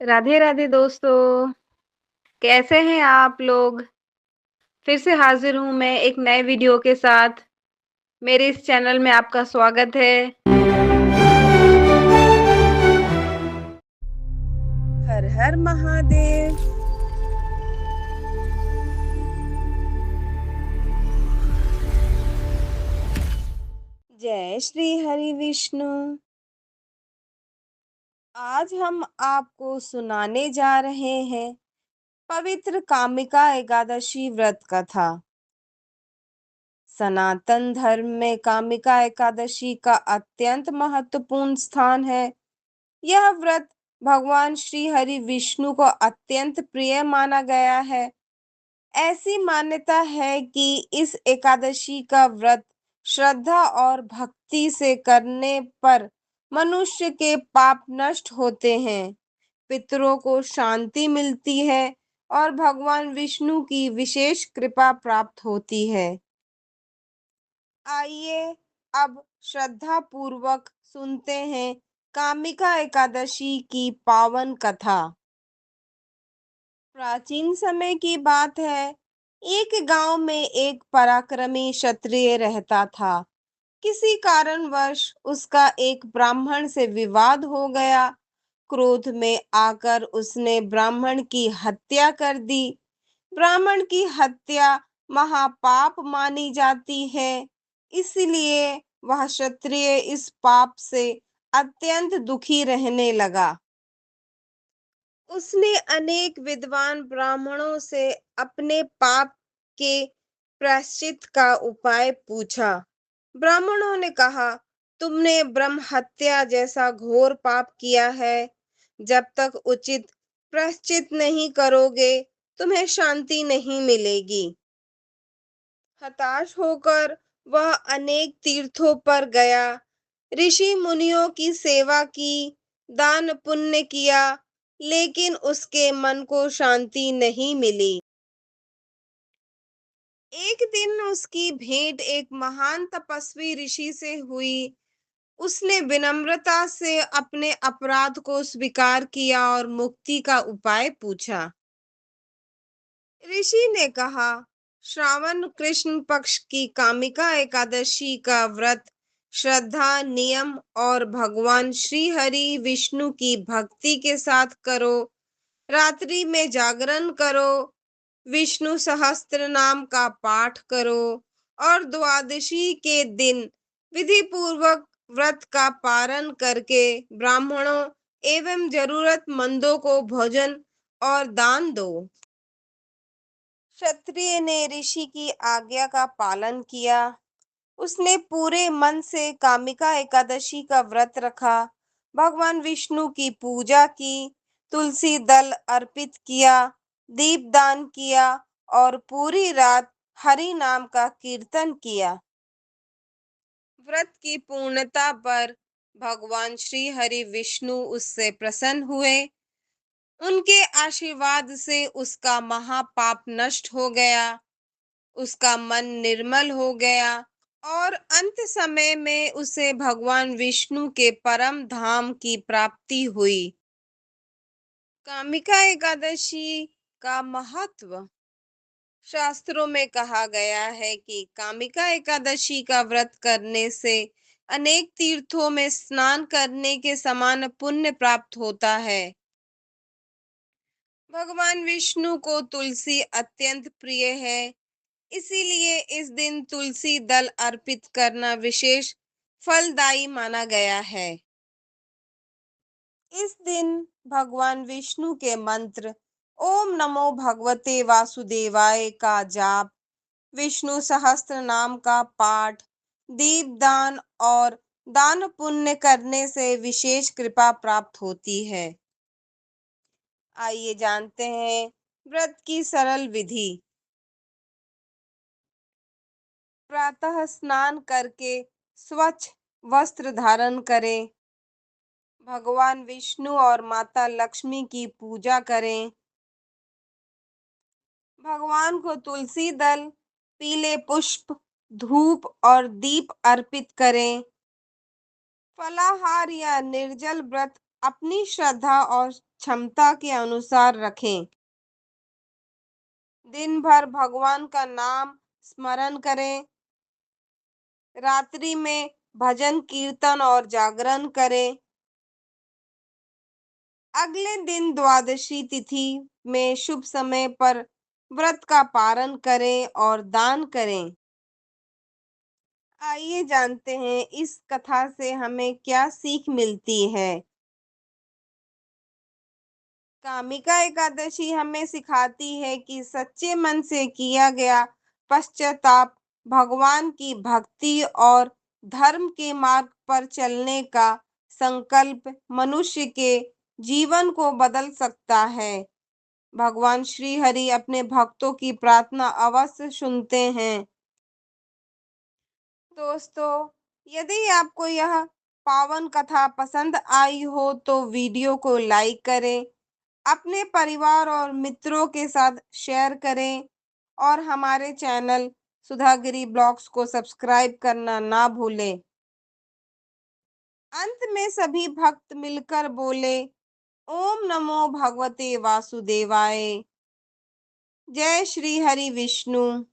राधे राधे दोस्तों, कैसे हैं आप लोग? फिर से हाजिर हूँ मैं एक नए वीडियो के साथ। मेरे इस चैनल में आपका स्वागत है। हर हर महादेव। जय श्री हरि विष्णु। आज हम आपको सुनाने जा रहे हैं पवित्र कामिका एकादशी व्रत कथा। सनातन धर्म में कामिका एकादशी का अत्यंत महत्वपूर्ण स्थान है। यह व्रत भगवान श्री हरि विष्णु को अत्यंत प्रिय माना गया है। ऐसी मान्यता है कि इस एकादशी का व्रत श्रद्धा और भक्ति से करने पर मनुष्य के पाप नष्ट होते हैं, पितरों को शांति मिलती है और भगवान विष्णु की विशेष कृपा प्राप्त होती है। आइए अब श्रद्धा पूर्वक सुनते हैं कामिका एकादशी की पावन कथा। प्राचीन समय की बात है। एक गांव में एक पराक्रमी क्षत्रिय रहता था। किसी कारणवश उसका एक ब्राह्मण से विवाद हो गया। क्रोध में आकर उसने ब्राह्मण की हत्या कर दी। ब्राह्मण की हत्या महापाप मानी जाती है। इसलिए वह क्षत्रिय इस पाप से अत्यंत दुखी रहने लगा। उसने अनेक विद्वान ब्राह्मणों से अपने पाप के प्रायश्चित का उपाय पूछा। ब्राह्मणों ने कहा, तुमने ब्रह्म हत्या जैसा घोर पाप किया है। जब तक उचित प्रायश्चित नहीं करोगे, तुम्हें शांति नहीं मिलेगी। हताश होकर वह अनेक तीर्थों पर गया, ऋषि मुनियों की सेवा की, दान पुण्य किया, लेकिन उसके मन को शांति नहीं मिली। एक दिन उसकी भेंट एक महान तपस्वी ऋषि से हुई। उसने विनम्रता से अपने अपराध को स्वीकार किया और मुक्ति का उपाय पूछा। ऋषि ने कहा, श्रावण कृष्ण पक्ष की कामिका एकादशी का व्रत श्रद्धा, नियम और भगवान श्री हरि विष्णु की भक्ति के साथ करो। रात्रि में जागरण करो, विष्णु सहस्त्र नाम का पाठ करो और द्वादशी के दिन विधि पूर्वक व्रत का पारण करके ब्राह्मणों एवं जरूरतमंदों को भोजन और दान दो। क्षत्रिय ने ऋषि की आज्ञा का पालन किया। उसने पूरे मन से कामिका एकादशी का व्रत रखा, भगवान विष्णु की पूजा की, तुलसी दल अर्पित किया, दीपदान किया और पूरी रात हरि नाम का कीर्तन किया। व्रत की पूर्णता पर भगवान श्री हरि विष्णु उससे प्रसन्न हुए। उनके आशीर्वाद से उसका महापाप नष्ट हो गया, उसका मन निर्मल हो गया और अंत समय में उसे भगवान विष्णु के परम धाम की प्राप्ति हुई। कामिका एकादशी का महत्व। शास्त्रों में कहा गया है कि कामिका एकादशी का व्रत करने से अनेक तीर्थों में स्नान करने के समान पुण्य प्राप्त होता है। भगवान विष्णु को तुलसी अत्यंत प्रिय है, इसीलिए इस दिन तुलसी दल अर्पित करना विशेष फलदायी माना गया है। इस दिन भगवान विष्णु के मंत्र ओम नमो भगवते वासुदेवाय का जाप, विष्णु सहस्त्र नाम का पाठ, दीपदान और दान पुण्य करने से विशेष कृपा प्राप्त होती है। आइए जानते हैं व्रत की सरल विधि। प्रातः स्नान करके स्वच्छ वस्त्र धारण करें। भगवान विष्णु और माता लक्ष्मी की पूजा करें। भगवान को तुलसी दल, पीले पुष्प, धूप और दीप अर्पित करें। फलाहार या निर्जल व्रत अपनी श्रद्धा और क्षमता के अनुसार रखें। दिन भर भगवान का नाम स्मरण करें। रात्रि में भजन कीर्तन और जागरण करें। अगले दिन द्वादशी तिथि में शुभ समय पर व्रत का पारण करें और दान करें। आइए जानते हैं इस कथा से हमें क्या सीख मिलती है। कामिका एकादशी हमें सिखाती है कि सच्चे मन से किया गया पश्चाताप भगवान की भक्ति और धर्म के मार्ग पर चलने का संकल्प मनुष्य के जीवन को बदल सकता है। भगवान श्री हरि अपने भक्तों की प्रार्थना अवश्य सुनते हैं। दोस्तों, यदि आपको यह पावन कथा पसंद आई हो तो वीडियो को लाइक करें, अपने परिवार और मित्रों के साथ शेयर करें और हमारे चैनल सुधागिरी ब्लॉग्स को सब्सक्राइब करना ना भूलें। अंत में सभी भक्त मिलकर बोले, ओम नमो भगवते वासुदेवाय। जय श्री हरि विष्णु।